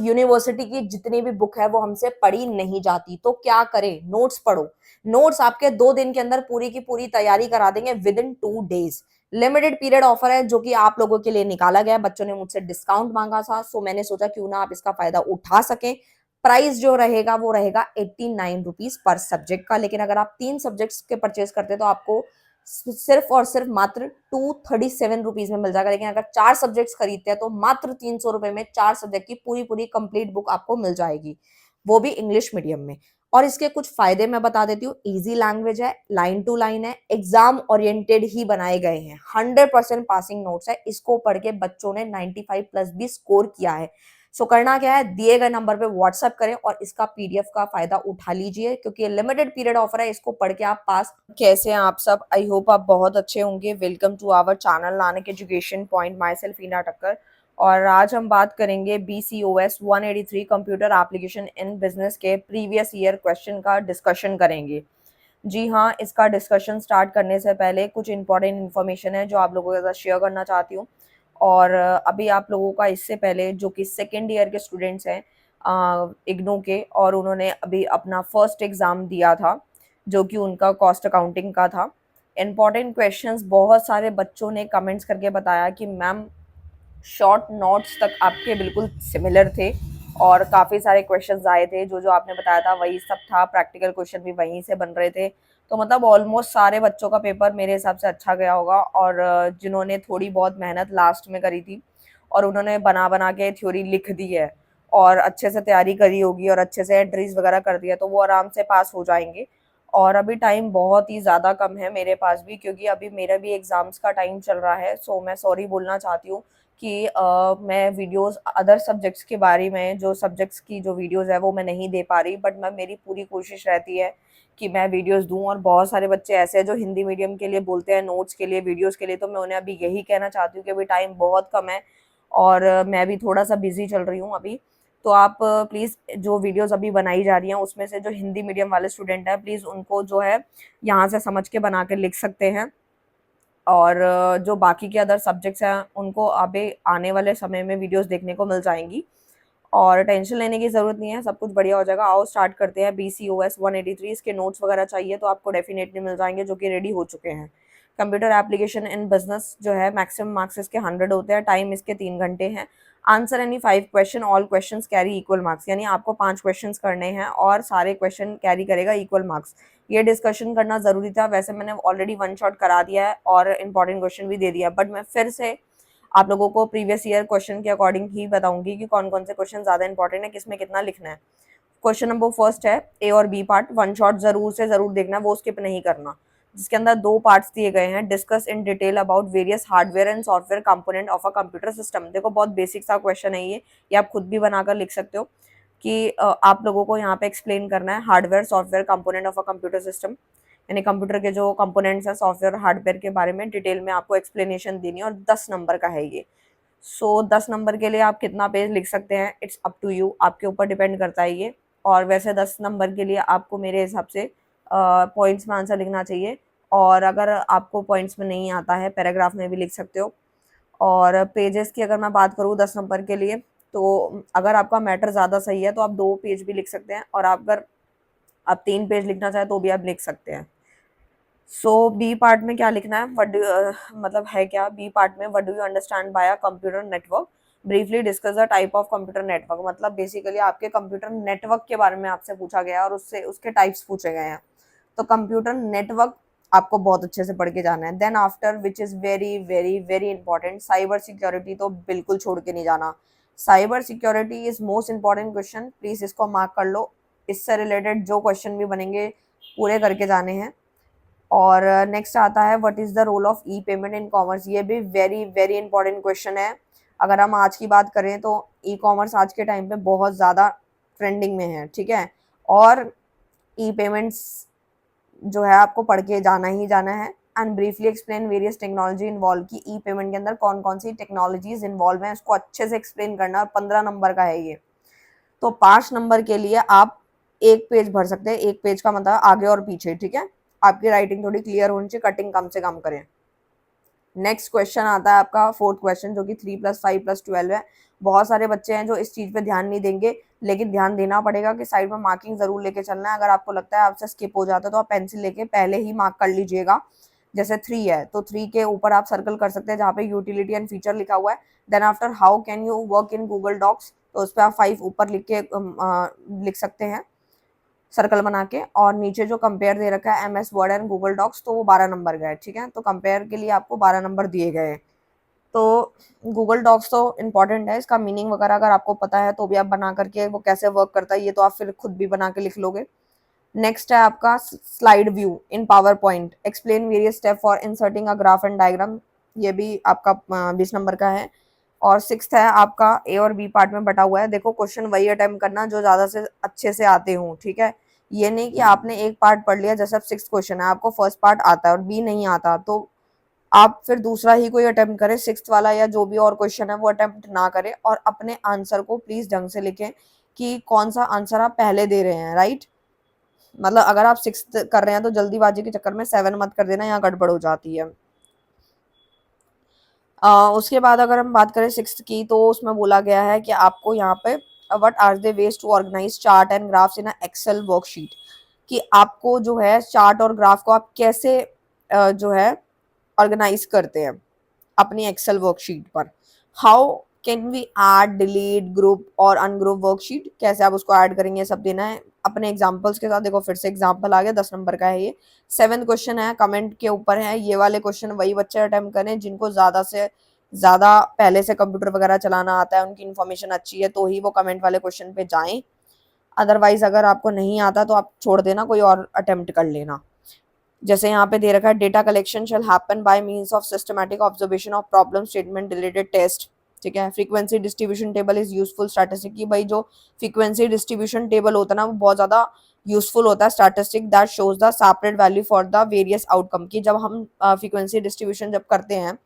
University की जितनी भी बुक है वो हमसे पढ़ी नहीं जाती, तो क्या करें? नोट्स पढ़ो। नोट्स आपके 2 दिन के अंदर पूरी की पूरी तैयारी करा देंगे with in 2 days. Limited period offer है जो कि आप लोगों के लिए निकाला गया है। बच्चों ने मुझसे डिस्काउंट मांगा था, सो मैंने सोचा क्यों ना आप इसका फायदा उठा सकें। प्राइस जो रहेगा वो रहेगा 89 रुपीज पर सब्जेक्ट का, लेकिन अगर आप 3 सब्जेक्ट्स के परचेज करते तो आपको सिर्फ और सिर्फ मात्र 237 रुपीज में मिल जाएगा। लेकिन अगर 4 सब्जेक्ट्स खरीदते हैं तो मात्र 300 रुपए में 4 सब्जेक्ट की पूरी पूरी कंप्लीट बुक आपको मिल जाएगी, वो भी इंग्लिश मीडियम में। और इसके कुछ फायदे मैं बता देती हूँ। इजी लैंग्वेज है, लाइन टू लाइन है, एग्जाम ओरिएंटेड ही बनाए गए हैं, 100% पासिंग नोट्स है। इसको पढ़ के बच्चों ने 95+ भी स्कोर किया है। सो करना क्या है, दिए गए नंबर पे व्हाट्सएप करें और इसका पीडीएफ का फायदा उठा लीजिए, क्योंकि लिमिटेड पीरियड ऑफर है, इसको पढ़ के आप पास। कैसे हैं आप सब? आई होप आप बहुत अच्छे होंगे। Welcome to our channel Nanak education point. Myself Ena Takkar. और आज हम बात करेंगे BCOS 183 computer application in business के प्रीवियस ईयर क्वेश्चन का डिस्कशन करेंगे। जी हाँ, इसका डिस्कशन स्टार्ट करने से पहले कुछ इंपॉर्टेंट इन्फॉर्मेशन है जो आप लोगों के साथ शेयर करना चाहती हूँ। और अभी आप लोगों का इससे पहले जो कि सेकेंड ईयर के स्टूडेंट्स हैं इग्नू के, और उन्होंने अभी अपना फर्स्ट एग्ज़ाम दिया था जो कि उनका कॉस्ट अकाउंटिंग का था। इम्पॉर्टेंट क्वेश्चंस बहुत सारे बच्चों ने कमेंट्स करके बताया कि मैम शॉर्ट नोट्स तक आपके बिल्कुल सिमिलर थे और काफ़ी सारे क्वेश्चंस आए थे, जो जो आपने बताया था वही सब था। प्रैक्टिकल क्वेश्चन भी वहीं से बन रहे थे। तो मतलब ऑलमोस्ट सारे बच्चों का पेपर मेरे हिसाब से अच्छा गया होगा। और जिन्होंने थोड़ी बहुत मेहनत लास्ट में करी थी और उन्होंने बना बना के थ्योरी लिख दी है और अच्छे से तैयारी करी होगी और अच्छे से एंट्रीज वगैरह कर दिया, तो वो आराम से पास हो जाएंगे। और अभी टाइम बहुत ही ज़्यादा कम है मेरे पास भी, क्योंकि अभी मेरा भी एग्ज़ाम्स का टाइम चल रहा है। सो मैं सॉरी बोलना चाहती हूँ कि मैं वीडियोस अदर सब्जेक्ट्स के बारे में, जो सब्जेक्ट्स की जो वीडियोस है वो मैं नहीं दे पा रही, बट मैं मेरी पूरी कोशिश रहती है कि मैं वीडियोस दूं। और बहुत सारे बच्चे ऐसे हैं जो हिंदी मीडियम के लिए बोलते हैं, नोट्स के लिए, वीडियोस के लिए, तो मैं उन्हें अभी यही कहना चाहती हूँ कि अभी टाइम बहुत कम है और मैं भी थोड़ा सा बिजी चल रही हूँ अभी। तो आप प्लीज़ जो वीडियोस अभी बनाई जा रही हैं उसमें से जो हिंदी मीडियम वाले स्टूडेंट हैं, प्लीज़ उनको जो है यहाँ से समझ के बना के लिख सकते हैं। और जो बाकी के अदर सब्जेक्ट्स हैं उनको अभी आने वाले समय में वीडियोस देखने को मिल जाएंगी और टेंशन लेने की ज़रूरत नहीं है, सब कुछ बढ़िया हो जाएगा। आओ स्टार्ट करते हैं। BCOS 183 इसके नोट्स वगैरह चाहिए तो आपको डेफिनेटली मिल जाएंगे, जो कि रेडी हो चुके हैं। कंप्यूटर एप्लीकेशन इन बिजनेस जो है, मैक्सिमम मार्क्स इसके 100 होते हैं। टाइम इसके 3 घंटे हैं। Answer any 5 question, all question carry equal marks, यानी आपको 5 क्वेश्चन करने हैं और सारे क्वेश्चन कैरी करेगा इक्वल मार्क्स। ये डिस्कशन करना ज़रूरी था। वैसे मैंने ऑलरेडी वन शॉट करा दिया है और इंपॉर्टेंट क्वेश्चन भी दे दिया, बट मैं फिर से आप लोगों को प्रीवियस ईयर क्वेश्चन के अकॉर्डिंग ही बताऊंगी कि कौन कौन से क्वेश्चन ज़्यादा इंपॉर्टेंट है, किसमें कितना लिखना है। क्वेश्चन नंबर फर्स्ट है ए और बी पार्ट, वन शॉट जरूर से जरूर देखना, वो स्किप नहीं करना। जिसके अंदर 2 पार्ट्स दिए गए हैं। Discuss in detail about various hardware and software component of a computer system. देखो बहुत बेसिक सा क्वेश्चन है ये आप खुद भी बनाकर लिख सकते हो कि आप लोगों को यहाँ पे एक्सप्लेन करना है hardware software component of a computer system, यानी कंप्यूटर के जो कंपोनेंट्स हैं सॉफ्टवेयर हार्डवेयर के बारे में डिटेल में आपको एक्सप्लेनेशन देनी है। और 10 नंबर का है ये। सो 10 नंबर के लिए आप कितना पेज लिख सकते हैं, इट्स अप टू यू, आपके ऊपर डिपेंड करता है ये। और वैसे 10 नंबर के लिए आपको मेरे हिसाब से पॉइंट्स में आंसर लिखना चाहिए, और अगर आपको पॉइंट्स में नहीं आता है पैराग्राफ में भी लिख सकते हो। और पेजेस की अगर मैं बात करूँ 10 नंबर के लिए, तो अगर आपका मैटर ज़्यादा सही है तो आप 2 पेज भी लिख सकते हैं, और अगर आप 3 पेज लिखना चाहें तो भी आप लिख सकते हैं। सो बी पार्ट में क्या लिखना है, मतलब है क्या बी पार्ट में, what do you understand bye a computer network, briefly discuss the type of computer network. मतलब बेसिकली आपके कंप्यूटर नेटवर्क के बारे में आपसे पूछा गया और उससे उसके टाइप्स पूछे गए हैं। तो कंप्यूटर नेटवर्क आपको बहुत अच्छे से पढ़ के जाना है। Then after, which is very very very important, cyber security तो बिल्कुल छोड़ के नहीं जाना। Cyber security is most important question, please इसको मार्क कर लो। इससे रिलेटेड जो क्वेश्चन भी बनेंगे पूरे करके जाने हैं। और नेक्स्ट आता है what is the role of e payment in commerce. ये भी वेरी वेरी इंपॉर्टेंट क्वेश्चन है। अगर हम आज की बात करें तो ई कॉमर्स आज के टाइम पे बहुत ज़्यादा ट्रेंडिंग में है, ठीक है। और ई पेमेंट्स जो है आपको पढ़ के जाना ही जाना है। And briefly explain various technology involve, की ई पेमेंट के अंदर कौन कौन सी टेक्नोलॉजीज इन्वॉल्व हैं, उसको अच्छे से एक्सप्लेन करना। और 15 नंबर का है ये। तो 5 नंबर के लिए आप 1 पेज भर सकते हैं। 1 पेज का मतलब आगे और पीछे, ठीक है। आपकी राइटिंग थोड़ी क्लियर होनी चाहिए, कटिंग कम से कम करें। नेक्स्ट क्वेश्चन आता है आपका फोर्थ क्वेश्चन, जो कि 3+5+12 है। बहुत सारे बच्चे हैं जो इस चीज पे ध्यान नहीं देंगे, लेकिन ध्यान देना पड़ेगा कि साइड में मार्किंग जरूर लेके चलना है। अगर आपको लगता है आपसे स्किप हो जाता है तो आप पेंसिल लेके पहले ही मार्क कर लीजिएगा। जैसे 3 है तो 3 के ऊपर आप सर्कल कर सकते हैं जहाँ पे यूटिलिटी एंड फीचर लिखा हुआ है। Then after how can you work in Google Docs, तो उस पर आप 5 ऊपर लिख के लिख सकते हैं सर्कल बना के। और नीचे जो कंपेयर दे रखा है MS word and Google Docs, तो वो 12 नंबर का है, ठीक है। तो कंपेयर के लिए आपको 12 नंबर दिए गए हैं। तो गूगल डॉक्स तो इम्पॉर्टेंट है, इसका मीनिंग वगैरह अगर आपको पता है तो भी आप बना करके वो कैसे वर्क करता है ये तो आप फिर खुद भी बना के लिख लोगे। नेक्स्ट है आपका slide view in power point, explain various step for inserting a graph and diagram, ये भी आपका 20 नंबर का है। और सिक्स्थ है आपका ए और बी पार्ट में बटा हुआ है। देखो क्वेश्चन वही अटेम्प्ट करना जो ज्यादा से अच्छे से आते हों, ठीक है। ये नहीं कि आपने एक पार्ट पढ़ लिया, जैसे अब सिक्स क्वेश्चन है आपको फर्स्ट पार्ट आता है और बी नहीं आता, तो आप फिर दूसरा ही कोई अटेम्प्ट करें, सिक्स्थ वाला या जो भी और क्वेश्चन है वो अटेम्प्ट ना करें। और अपने आंसर को प्लीज ढंग से लिखें कि कौन सा आंसर आप पहले दे रहे हैं, राइट। मतलब अगर आप सिक्स कर रहे हैं तो जल्दीबाजी के चक्कर में 7 मत कर देना, यहाँ गड़बड़ हो जाती है। उसके बाद अगर हम बात करें सिक्स की, तो उसमें बोला गया है कि आपको यहाँ पे what are the ways to organise chart and graphs in Excel worksheet, कि आपको जो है चार्ट और ग्राफ को आप कैसे जो है ऑर्गेनाइज करते हैं अपनी एक्सेल वर्कशीट पर। How can we add delete group और अनग्रुप वर्कशीट, कैसे आप उसको ऐड करेंगे, सब देना है अपने एग्जांपल्स के साथ। देखो फिर से एग्जांपल आ गया, 10 नंबर का है ये। 7th क्वेश्चन है, कमेंट के ऊपर है। ये वाले क्वेश्चन वही बच्चे अटेम्प्ट करें जिनको ज्यादा से ज्यादा पहले से कंप्यूटर वगैरह चलाना आता है, उनकी इन्फॉर्मेशन अच्छी है, तो ही वो कमेंट वाले क्वेश्चन पे जाएं। अदरवाइज अगर आपको नहीं आता तो आप छोड़ देना, कोई और अटेम्प्ट कर लेना। जैसे यहाँ पे दे रखा है, data collection shall happen by means of systematic observation of problem statement related test, ठीक है। Frequency distribution table is useful statistic, की भाई जो फ्रीक्वेंसी डिस्ट्रीब्यूशन टेबल होता है ना वो बहुत ज्यादा यूजफुल होता है statistic that shows the separate value for the various outcome, की जब हम फ्रीक्वेंसी डिस्ट्रीब्यूशन जब करते हैं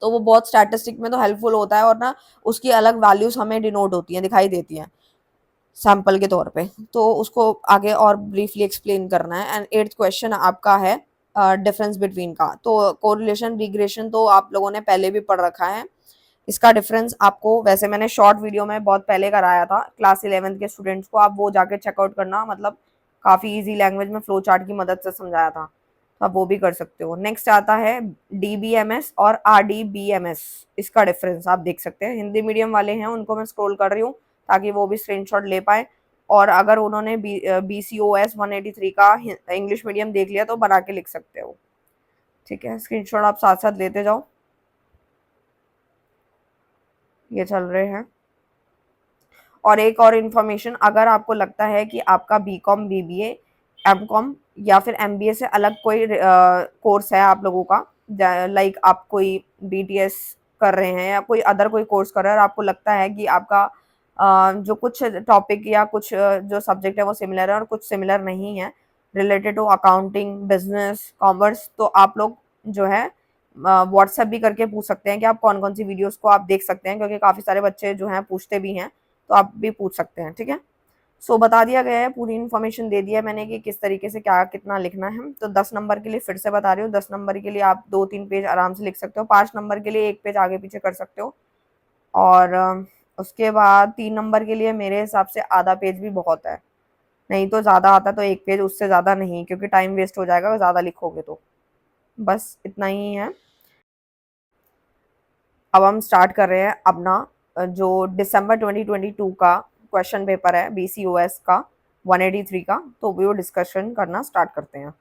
तो वो बहुत स्टैटिस्टिक में तो हेल्पफुल होता है, और ना उसकी अलग वैल्यूज हमें डिनोट होती हैं, दिखाई देती हैं सैंपल के तौर पे, तो उसको आगे और ब्रीफली एक्सप्लेन करना है। एंड 8th क्वेश्चन आपका है डिफरेंस बिटवीन का, तो कोरिलेशन रिग्रेशन तो आप लोगों ने पहले भी पढ़ रखा है। इसका डिफरेंस आपको वैसे मैंने शॉर्ट वीडियो में बहुत पहले कराया था क्लास 11th के स्टूडेंट्स को, आप वो जाके चेकआउट करना, मतलब काफ़ी इजी लैंग्वेज में फ्लो चार्ट की मदद से समझाया था, तो आप वो भी कर सकते हो। नेक्स्ट आता है DBMS और RDBMS, इसका डिफरेंस आप देख सकते हैं। हिंदी मीडियम वाले हैं उनको मैं स्क्रॉल कर रही हूँ ताकि वो भी स्क्रीनशॉट ले पाए, और अगर उन्होंने BCOS 183 का इंग्लिश मीडियम देख लिया तो बना के लिख सकते हो, ठीक है। स्क्रीनशॉट आप साथ साथ लेते जाओ, ये चल रहे हैं। और एक और इन्फॉर्मेशन, अगर आपको लगता है कि आपका BCom BBA MCom या फिर MBA से अलग कोई कोर्स है आप लोगों का, लाइक आप कोई BTS कर रहे हैं या कोई अदर कोई कोर्स कर रहे हैं और आपको लगता है कि आपका जो कुछ टॉपिक या कुछ जो सब्जेक्ट है वो सिमिलर है और कुछ सिमिलर नहीं है related to accounting business commerce, तो आप लोग जो है व्हाट्सएप भी करके पूछ सकते हैं कि आप कौन कौन सी वीडियोस को आप देख सकते हैं, क्योंकि काफ़ी सारे बच्चे जो हैं पूछते भी हैं, तो आप भी पूछ सकते हैं, ठीक है। सो बता दिया गया है, पूरी इन्फॉर्मेशन दे दिया है मैंने कि किस तरीके से क्या कितना लिखना है। तो 10 नंबर के लिए फिर से बता रही हूँ, 10 नंबर के लिए आप 2-3 पेज आराम से लिख सकते हो, 5 नंबर के लिए एक पेज आगे पीछे कर सकते हो, और उसके बाद 3 नंबर के लिए मेरे हिसाब से आधा पेज भी बहुत है, नहीं तो ज़्यादा आता तो एक पेज, उससे ज़्यादा नहीं, क्योंकि टाइम वेस्ट हो जाएगा ज़्यादा लिखोगे तो। बस इतना ही है। अब हम स्टार्ट कर रहे हैं अपना जो दिसंबर 2022 का क्वेश्चन पेपर है BCOS का 183 का, तो वो डिस्कशन करना स्टार्ट करते हैं।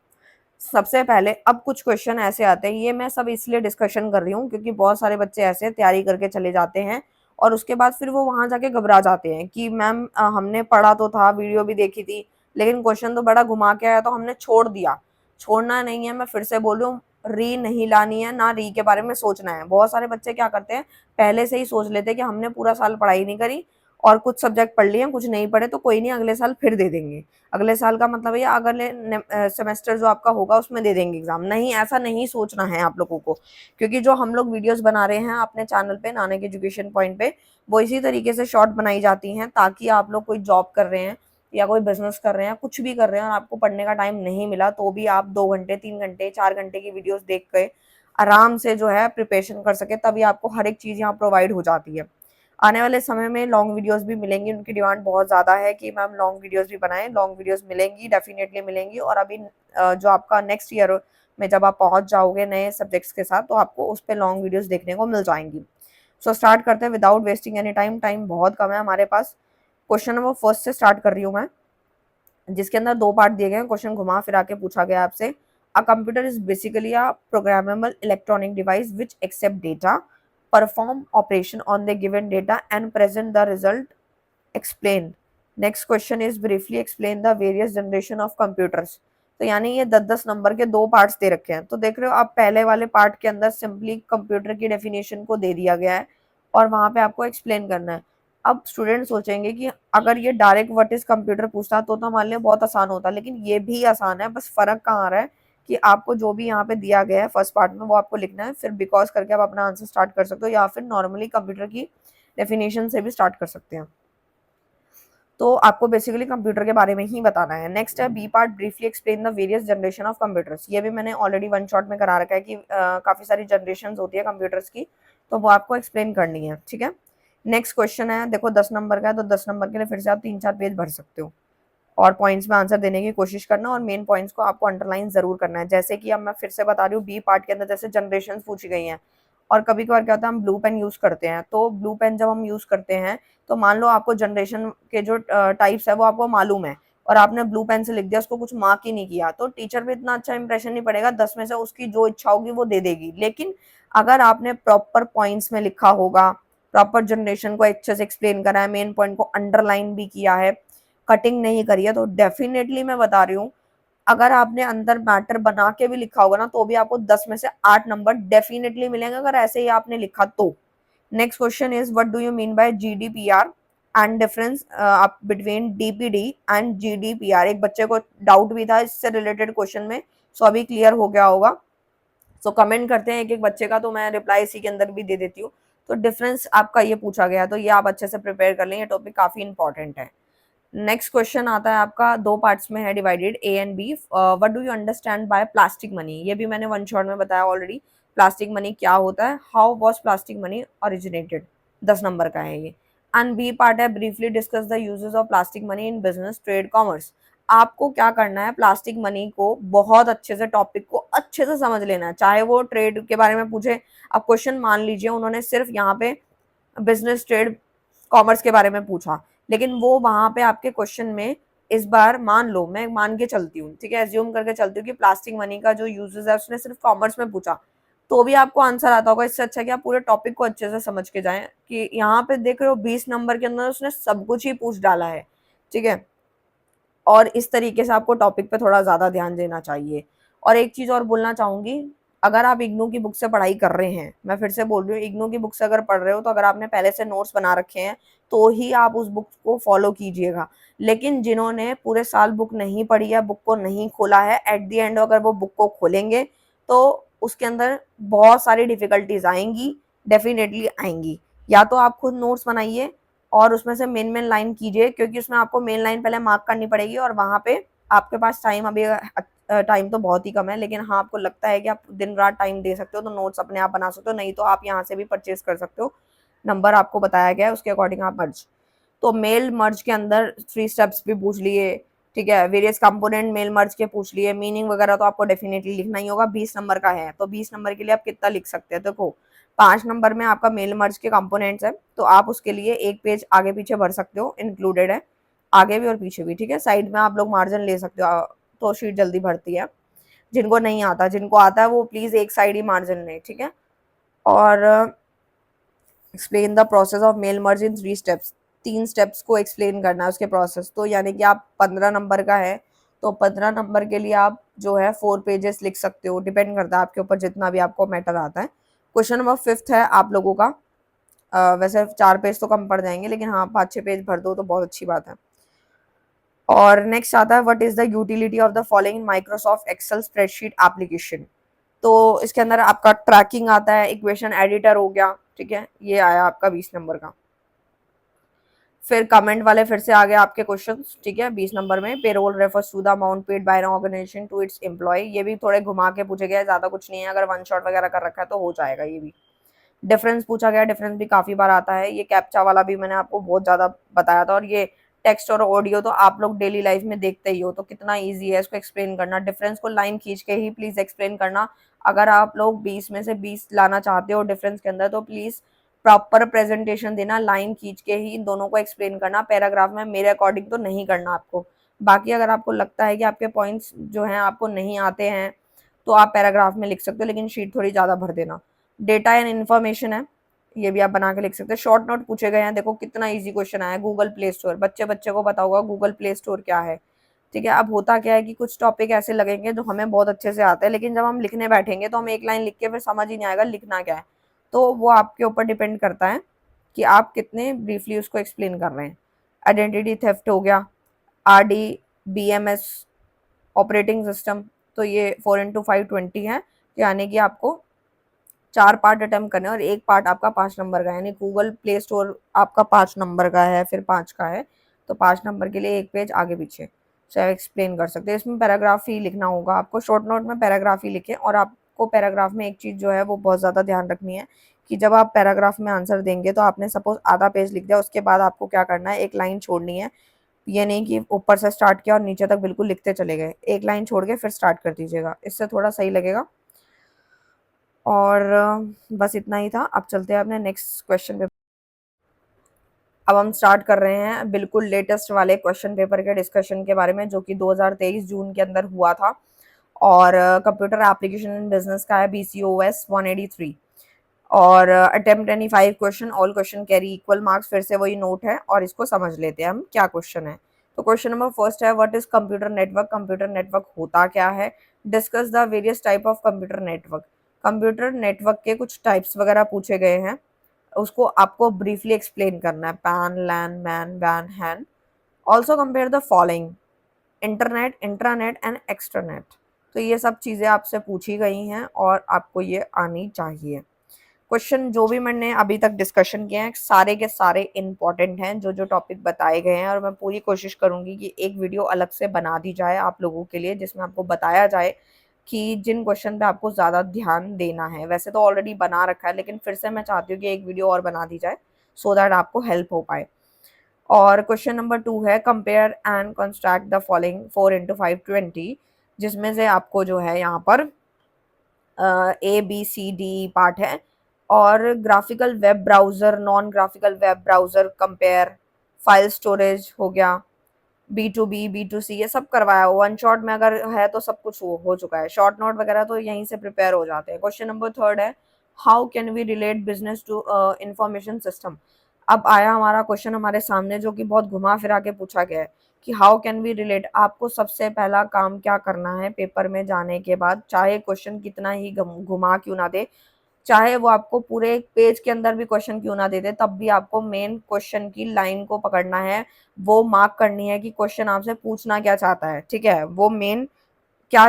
सबसे पहले अब कुछ क्वेश्चन ऐसे आते हैं, ये मैं सब इसलिए डिस्कशन कर रही हूँ क्योंकि बहुत सारे बच्चे ऐसे तैयारी करके चले जाते हैं और उसके बाद फिर वो वहां जाके घबरा जाते हैं कि मैम हमने पढ़ा तो था, वीडियो भी देखी थी, लेकिन क्वेश्चन तो बड़ा घुमा के आया तो हमने छोड़ दिया। छोड़ना नहीं है, मैं फिर से बोल रही हूँ, री नहीं लानी है, ना री के बारे में सोचना है। बहुत सारे बच्चे क्या करते हैं, पहले से ही सोच लेते हैं कि हमने पूरा साल पढ़ाई नहीं करी और कुछ सब्जेक्ट पढ़ लिए, कुछ नहीं पढ़े तो कोई नहीं, अगले साल फिर दे देंगे। अगले साल का मतलब ये अगले सेमेस्टर जो आपका होगा उसमें दे देंगे एग्जाम। नहीं, ऐसा नहीं सोचना है आप लोगों को, क्योंकि जो हम लोग वीडियोस बना रहे हैं अपने चैनल पे नानक एजुकेशन पॉइंट पे, वो इसी तरीके से शॉर्ट बनाई जाती हैं ताकि आप लोग कोई जॉब कर रहे हैं या कोई बिजनेस कर रहे हैं, कुछ भी कर रहे हैं और आपको पढ़ने का टाइम नहीं मिला तो भी आप 2 घंटे 3 घंटे 4 घंटे की वीडियोस देख के आराम से जो है प्रिपरेशन कर सके, तभी आपको हर एक चीज़ यहाँ प्रोवाइड हो जाती है। आने वाले समय में लॉन्ग वीडियोस भी मिलेंगी, उनकी डिमांड बहुत ज़्यादा है कि मैम लॉन्ग वीडियोस भी बनाएं। लॉन्ग वीडियोस मिलेंगी, डेफिनेटली मिलेंगी। और अभी जो आपका नेक्स्ट ईयर में जब आप पहुंच जाओगे नए सब्जेक्ट्स के साथ, तो आपको उस पर लॉन्ग वीडियोस देखने को मिल जाएंगी। सो स्टार्ट करते हैं without wasting any time. Time बहुत कम है हमारे पास। क्वेश्चन नंबर फर्स्ट से स्टार्ट कर रही हूँ मैं, जिसके अंदर 2 पार्ट दिए गए हैं। क्वेश्चन घुमा फिरा के पूछा गया आपसे, a computer is basically a programmable electronic device which accept data, perform operation on the given data and present the result, explain. Next question is briefly explain the various generation of computers. तो यानी ये 10-10 number के 2 parts दे रखे हैं। तो देख रहे हो आप, पहले वाले पार्ट के अंदर सिंपली कंप्यूटर की डेफिनेशन को दे दिया गया है और वहां पे आपको एक्सप्लेन करना है। अब स्टूडेंट सोचेंगे कि अगर ये डायरेक्ट व्हाट इज कंप्यूटर पूछता तो हमारे लिए बहुत आसान होता, लेकिन ये भी आसान है। बस फर्क कहाँ आ रहा है कि आपको जो भी यहाँ पे दिया गया है फर्स्ट पार्ट में वो आपको लिखना है, फिर बिकॉज करके आप अपना आंसर स्टार्ट कर सकते हो, या फिर नॉर्मली कंप्यूटर की डेफिनेशन से भी स्टार्ट कर सकते हैं। तो आपको बेसिकली कंप्यूटर के बारे में ही बताना है। नेक्स्ट है B part, briefly explain the various generation of computers. ये भी मैंने ऑलरेडी वन शॉट में करा रखा है कि काफी सारी जनरेशन होती है कंप्यूटर्स की, तो वो आपको एक्सप्लेन करनी है। ठीक है, नेक्स्ट क्वेश्चन है, देखो 10 नंबर का है, तो 10 नंबर के लिए फिर से आप 3-4 पेज भर सकते हो और पॉइंट्स में आंसर देने की कोशिश करना, और मेन पॉइंट्स को आपको अंडरलाइन जरूर करना है। जैसे कि अब मैं फिर से बता रही हूँ, बी पार्ट के अंदर जैसे जनरेशन पूछी गई हैं, और कभी कभार क्या होता है हम ब्लू पेन यूज करते हैं, तो ब्लू पेन जब हम यूज करते हैं तो मान लो आपको जनरेशन के जो टाइप्स है वो आपको मालूम है, और आपने ब्लू पेन से लिख दिया, उसको कुछ मार्क ही नहीं किया, तो टीचर पे इतना अच्छा इंप्रेशन नहीं पड़ेगा। 10 में से उसकी जो इच्छा होगी वो दे देगी। लेकिन अगर आपने प्रॉपर पॉइंट्स में लिखा होगा, प्रॉपर जनरेशन को अच्छे से एक्सप्लेन करा है, मेन पॉइंट को अंडरलाइन भी किया है, कटिंग नहीं करी है, तो डेफिनेटली मैं बता रही हूँ, अगर आपने अंदर मैटर बना के भी लिखा होगा ना, तो भी आपको 10 में से 8 नंबर डेफिनेटली मिलेंगे, अगर ऐसे ही आपने लिखा तो। Next question is what do you mean by GDPR and difference between DPD and GDPR. एक बच्चे को डाउट भी था इससे रिलेटेड क्वेश्चन में, सो अभी क्लियर हो गया होगा। सो कमेंट करते हैं एक एक बच्चे का, तो मैं रिप्लाई इसी के अंदर भी दे देती हूँ। तो डिफरेंस आपका ये पूछा गया, तो ये आप अच्छे से प्रिपेयर कर लें, ये टॉपिक काफी इंपॉर्टेंट है। नेक्स्ट क्वेश्चन आता है आपका, 2 पार्ट्स में है divided, A and B. What do you understand by plastic money. ये भी मैंने वन शॉट में बताया ऑलरेडी, प्लास्टिक मनी क्या होता है। How was plastic money originated, 10 number का है ये। एंड बी पार्ट है, briefly discuss the uses of plastic money in business, trade, commerce. आपको क्या करना है, प्लास्टिक मनी को बहुत अच्छे से, टॉपिक को अच्छे से समझ लेना है, चाहे वो ट्रेड के बारे में पूछे। अब क्वेश्चन मान लीजिए उन्होंने सिर्फ यहाँ पे बिजनेस, ट्रेड, कॉमर्स के बारे में पूछा, लेकिन वो वहां पे आपके क्वेश्चन में इस बार, मान लो मैं मान के चलती हूँ, ठीक है, एज्यूम करके चलती हूँ कि प्लास्टिक मनी का जो यूजेस है उसने सिर्फ कॉमर्स में पूछा, तो भी आपको आंसर आता होगा। इससे अच्छा कि आप पूरे टॉपिक को अच्छे से समझ के जाएं, कि यहाँ पे देख रहे हो 20 नंबर के अंदर उसने सब कुछ ही पूछ डाला है। ठीक है, और इस तरीके से आपको टॉपिक पे थोड़ा ज़्यादा ध्यान देना चाहिए। और एक चीज़ और बोलना चाहूँगी, अगर आप इग्नू की बुक से पढ़ाई कर रहे हैं, मैं फिर से बोल रही हूँ, इग्नू की बुक से अगर पढ़ रहे हो, तो अगर आपने पहले से नोट्स बना रखे हैं तो ही आप उस बुक को फॉलो कीजिएगा। लेकिन जिन्होंने पूरे साल बुक नहीं पढ़ी है, बुक को नहीं खोला है, एट द एंड अगर वो बुक को खोलेंगे तो उसके अंदर बहुत सारी डिफिकल्टीज आएंगी, डेफिनेटली आएंगी। या तो आप खुद नोट्स बनाइए और उसमें से मेन मेन लाइन कीजिए, क्योंकि उसमें आपको मेन लाइन पहले मार्क करनी पड़ेगी, और वहां पे आपके पास टाइम, अभी टाइम तो बहुत ही कम है, लेकिन हाँ आपको लगता है कि आप दिन रात टाइम दे सकते हो, तो नोट्स अपने आप बना सकते हो, नहीं तो आप यहाँ से भी परचेज कर सकते हो। नंबर आपको बताया गया है, उसके अकॉर्डिंग आप मर्ज। तो मेल मर्ज के अंदर 3 स्टेप्स भी पूछ लिए, ठीक है, वेरियस कंपोनेंट मेल मर्ज के पूछ लिए, मीनिंग वगैरह तो आपको डेफिनेटली लिखना ही होगा। 20 नंबर का है, तो 20 नंबर के लिए आप कितना लिख सकते हैं, देखो 5 नंबर में आपका मेल मर्ज के कंपोनेंट्स है, तो आप उसके लिए एक पेज आगे पीछे भर सकते हो, इंक्लूडेड है आगे भी और पीछे भी। ठीक है, साइड में आप लोग मार्जिन ले सकते हो, तो शीट जल्दी भरती है। जिनको नहीं आता, जिनको आता है वो प्लीज एक साइड ही मार्जिन ले। ठीक है, और explain the process of mail merge in 3 steps. 3 steps को एक्सप्लेन करना है उसके प्रोसेस, तो यानी कि आप 15 नंबर का है, तो 15 नंबर के लिए आप जो है 4 पेजेस लिख सकते हो, डिपेंड करता है आपके ऊपर, जितना भी आपको मैटर आता है। क्वेश्चन नंबर 5 है आप लोगों का, वैसे 4 पेज तो कम पड़ जाएंगे, लेकिन हाँ 5-6 पेज भर दो तो बहुत अच्छी बात है। और नेक्स्ट आता है, what is the utility of the following Microsoft Excel spreadsheet application. तो इसके अंदर आपका ट्रैकिंग आता है, इक्वेशन एडिटर हो गया, ठीक है, ये आया आपका 20 नंबर का। फिर कमेंट वाले फिर से आ गए आपके क्वेश्चंस, ठीक है। 20 नंबर में payroll refers to the amount paid by an organisation to its employee, ये भी थोड़े घुमा के पूछे गए, ज्यादा कुछ नहीं है, अगर वन शॉट वगैरह कर रखा है तो हो जाएगा ये भी। डिफरेंस पूछा गया, डिफरेंस भी काफी बार आता है, ये कैप्चा वाला भी मैंने आपको बहुत ज्यादा बताया था, और ये टेक्स्ट और ऑडियो तो आप लोग डेली लाइफ में देखते ही हो, तो कितना ईजी है इसको एक्सप्लेन करना। डिफरेंस को लाइन खींच के ही प्लीज एक्सप्लेन करना। अगर आप लोग 20 में से 20 लाना चाहते हो डिफरेंस के अंदर, तो प्लीज प्रॉपर प्रेजेंटेशन देना, लाइन खींच के ही इन दोनों को एक्सप्लेन करना, पैराग्राफ में मेरे अकॉर्डिंग तो नहीं करना आपको। बाकी अगर आपको लगता है कि आपके पॉइंट्स जो हैं आपको नहीं आते हैं, तो आप पैराग्राफ में लिख सकते हो, लेकिन शीट थोड़ी ज़्यादा भर देना। डेटा एंड इन्फॉर्मेशन है, ये भी आप बना के लिख सकते हैं। शॉर्ट नोट पूछे गए हैं, देखो कितना इजी क्वेश्चन आया है। गूगल प्ले स्टोर, बच्चे बच्चे को पता होगा गूगल प्ले स्टोर क्या है, ठीक है। अब होता क्या है कि कुछ टॉपिक ऐसे लगेंगे जो हमें बहुत अच्छे से आते हैं, लेकिन जब हम लिखने बैठेंगे तो हम एक लाइन लिख के फिर समझ ही नहीं आएगा लिखना क्या है। तो वो आपके ऊपर डिपेंड करता है कि आप कितने ब्रीफली उसको एक्सप्लेन कर रहे हैं। आइडेंटिटी थेफ्ट हो गया, RD, BMS, ऑपरेटिंग सिस्टम, तो ये 4x5 20 है, यानी कि आपको 4 पार्ट अटेम्प्ट करने और एक पार्ट आपका 5 नंबर का है, यानी गूगल प्ले स्टोर आपका 5 नंबर का है, फिर 5 का है, तो 5 नंबर के लिए एक पेज आगे पीछे से एक्सप्लेन कर सकते हैं। इसमें पैराग्राफ ही लिखना होगा आपको, शॉर्ट नोट में पैराग्राफ ही लिखें। और आपको पैराग्राफ में एक चीज़ जो है वो बहुत ज़्यादा ध्यान रखनी है कि जब आप पैराग्राफ में आंसर देंगे तो आपने सपोज आधा पेज लिख दिया, उसके बाद आपको क्या करना है, एक लाइन छोड़नी है। ये नहीं कि ऊपर से स्टार्ट किया और नीचे तक बिल्कुल लिखते चले गए, एक लाइन छोड़ के फिर स्टार्ट कर दीजिएगा, इससे थोड़ा सही लगेगा। और बस इतना ही था। अब चलते हैं अपने नेक्स्ट क्वेश्चन पे। अब हम स्टार्ट कर रहे हैं बिल्कुल लेटेस्ट वाले क्वेश्चन पेपर के डिस्कशन के बारे में, जो कि 2023 जून के अंदर हुआ था, और कंप्यूटर एप्लीकेशन इन बिजनेस का है, BCOS 183। और attempt any 5 question, all question carry equal marks, फिर से वही नोट है, और इसको समझ लेते हैं हम क्या क्वेश्चन है। तो क्वेश्चन नंबर फर्स्ट है, what is computer network, computer network होता क्या है। Discuss the various type of computer network, computer network के कुछ टाइप्स वगैरह पूछे गए हैं, उसको आपको ब्रीफली एक्सप्लेन करना है। पैन, लैन, मैन, वैन, HAN. Also compare the following, internet, intranet and extranet. तो ये सब चीज़ें आपसे पूछी गई हैं और आपको ये आनी चाहिए। क्वेश्चन जो भी मैंने अभी तक डिस्कशन किए हैं सारे के सारे इंपॉर्टेंट हैं, जो जो टॉपिक बताए गए हैं, और मैं पूरी कोशिश करूंगी कि एक वीडियो अलग से बना दी जाए आप लोगों के लिए, जिसमें आपको बताया जाए कि जिन क्वेश्चन पे आपको ज़्यादा ध्यान देना है। वैसे तो ऑलरेडी बना रखा है, लेकिन फिर से मैं चाहती हूँ कि एक वीडियो और बना दी जाए, सो दैट आपको हेल्प हो पाए। और क्वेश्चन नंबर 2 है, compare and construct the following 4x5 20, जिसमें से आपको जो है यहाँ पर ABCD पार्ट है, और graphical web browser, non graphical web browser compare, file storage हो गया, B2B, B2C, ये सब करवाया हो। वन शॉट में अगर है तो सब कुछ हो चुका है, शॉर्ट नोट वगैरह तो यहीं से प्रिपेयर हो जाते हैं। क्वेश्चन नंबर 3 है, how can we relate business to information system. अब आया हमारा क्वेश्चन हमारे सामने, जो कि बहुत घुमा फिरा के पूछा गया है कि हाउ कैन वी रिलेट। आपको सबसे पहला काम क्या करना है पेपर में जाने के बाद, चाहे क्वेश्चन कितना ही घुमा क्यों ना दे, चाहे वो आपको पूरे एक पेज के अंदर भी क्वेश्चन क्यों ना दे दे, तब भी आपको मेन क्वेश्चन की लाइन को पकड़ना है, वो मार्क करनी है कि क्वेश्चन आपसे पूछना क्या चाहता है, ठीक है। वो मेन क्या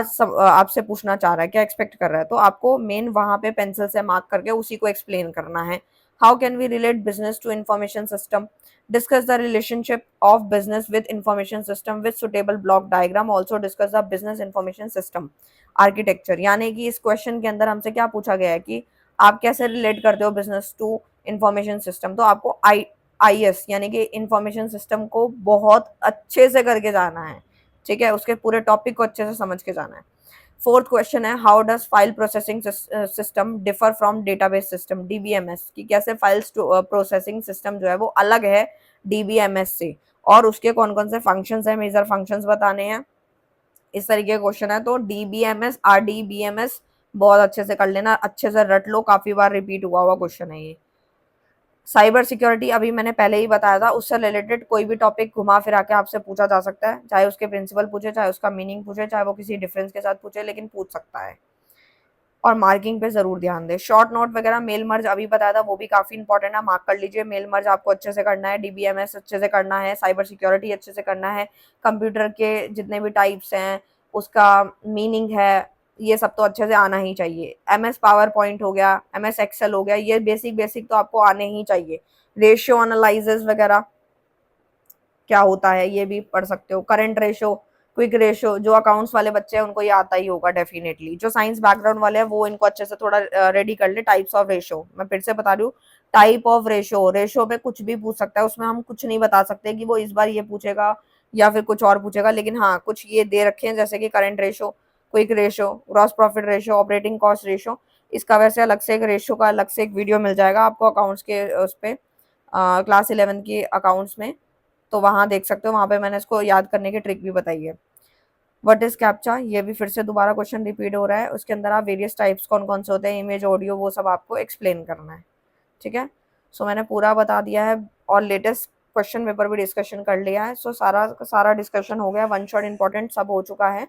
आपसे पूछना चाह रहा है, क्या एक्सपेक्ट कर रहा है, तो आपको मेन वहां पे पेंसिल से मार्क करके उसी को एक्सप्लेन करना है। How can we relate business to information system, discuss the relationship of business with information system with suitable block diagram, also discuss the business information system architecture. यानी कि इस क्वेश्चन के अंदर हमसे क्या पूछा गया है कि आप कैसे रिलेट करते हो बिजनेस टू इंफॉर्मेशन सिस्टम। तो आपको IS यानी कि इंफॉर्मेशन सिस्टम को बहुत अच्छे से करके जाना है, ठीक है, उसके पूरे टॉपिक को अच्छे से समझ के जाना है। फोर्थ क्वेश्चन है, how does file processing system differ from database system, DBMS, की कैसे फाइल प्रोसेसिंग सिस्टम जो है वो अलग है DBMS से, और उसके कौन कौन से फंक्शंस है, मेजर फंक्शंस बताने हैं। इस तरीके का क्वेश्चन है, तो DBMS, RDBMS बहुत अच्छे से कर लेना, अच्छे से रट लो, काफी बार रिपीट हुआ हुआ क्वेश्चन है ये। साइबर सिक्योरिटी अभी मैंने पहले ही बताया था, उससे रिलेटेड कोई भी टॉपिक घुमा फिरा के आपसे पूछा जा सकता है, चाहे उसके प्रिंसिपल पूछे, चाहे उसका मीनिंग पूछे, चाहे वो किसी डिफरेंस के साथ पूछे, लेकिन पूछ सकता है। और मार्किंग पे जरूर ध्यान दें। शॉर्ट नोट वगैरह, मेल मर्ज अभी बताया था, वो भी काफी इंपॉर्टेंट है, मार्क कर लीजिए। मेल मर्ज आपको अच्छे से करना है, DBMS अच्छे से करना है, साइबर सिक्योरिटी अच्छे से करना है, कंप्यूटर के जितने भी टाइप्स हैं उसका मीनिंग है, ये सब तो अच्छे से आना ही चाहिए। MS पावर पॉइंट हो गया, MS एक्सेल हो गया, ये बेसिक बेसिक तो आपको आने ही चाहिए। रेशियो एनालिसिस वगैरह क्या होता है ये भी पढ़ सकते हो। करंट रेशो, क्विक रेशो, जो अकाउंट्स वाले बच्चे हैं उनको ये आता ही होगा डेफिनेटली। जो साइंस बैकग्राउंड वाले हैं वो इनको अच्छे से थोड़ा रेडी कर ले। टाइप्स ऑफ रेशो, मैं फिर से बता रही हूँ, टाइप ऑफ रेशो, रेशो में कुछ भी पूछ सकता है, उसमें हम कुछ नहीं बता सकते कि वो इस बार ये पूछेगा या फिर कुछ और पूछेगा, लेकिन हाँ कुछ ये दे रखे हैं जैसे कि current ratio, quick ratio, gross profit ratio, operating cost ratio. इसका वैसे अलग से एक रेशो का अलग से एक वीडियो मिल जाएगा आपको अकाउंट्स के उस पे, क्लास 11 के अकाउंट्स में, तो वहां देख सकते हो, वहां पे मैंने इसको याद करने की ट्रिक भी बताई है। व्हाट इज कैप्चा, ये भी फिर से दोबारा क्वेश्चन रिपीट हो रहा है, उसके अंदर आप वेरियस टाइप्स कौन कौन से होते हैं, इमेज, ऑडियो, वो सब आपको एक्सप्लेन करना है। ठीक है, सो मैंने पूरा बता दिया है और लेटेस्ट क्वेश्चन पेपर भी डिस्कशन कर लिया है। सो सारा सारा डिस्कशन हो गया, वन शॉट इंपॉर्टेंट सब हो चुका है।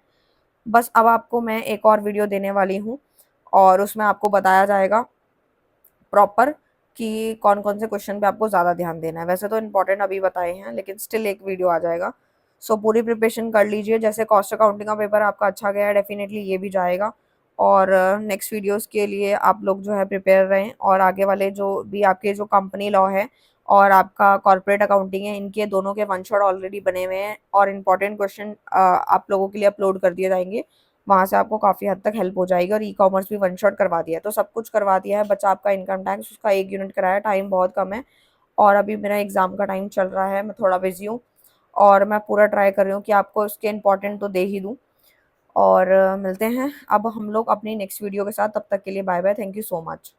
बस अब आपको मैं एक और वीडियो देने वाली हूँ और उसमें आपको बताया जाएगा प्रॉपर कि कौन कौन से क्वेश्चन पे आपको ज़्यादा ध्यान देना है। वैसे तो इंपॉर्टेंट अभी बताए हैं लेकिन स्टिल एक वीडियो आ जाएगा। सो पूरी प्रिपरेशन कर लीजिए। जैसे कॉस्ट अकाउंटिंग का पेपर आपका अच्छा गया है, डेफिनेटली ये भी जाएगा। और नेक्स्ट वीडियोस के लिए आप लोग जो है प्रिपेयर रहें, और आगे वाले जो भी आपके जो कंपनी लॉ है और आपका कॉर्पोरेट अकाउंटिंग है, इनके दोनों के वन शॉट ऑलरेडी बने हुए हैं और इंपॉर्टेंट क्वेश्चन आप लोगों के लिए अपलोड कर दिए जाएंगे। वहाँ से आपको काफ़ी हद तक हेल्प हो जाएगी। और ई-कॉमर्स भी वन शॉट करवा दिया है, तो सब कुछ करवा दिया है। बचा आपका इनकम टैक्स, उसका 1 यूनिट कराया, टाइम बहुत कम है और अभी मेरा एग्ज़ाम का टाइम चल रहा है, मैं थोड़ा बिज़ी हूँ और मैं पूरा ट्राई कर रही हूँ कि आपको इसके इम्पोर्टेंट तो दे ही दूँ। और मिलते हैं अब हम लोग अपनी नेक्स्ट वीडियो के साथ, तब तक के लिए bye bye, thank you so much.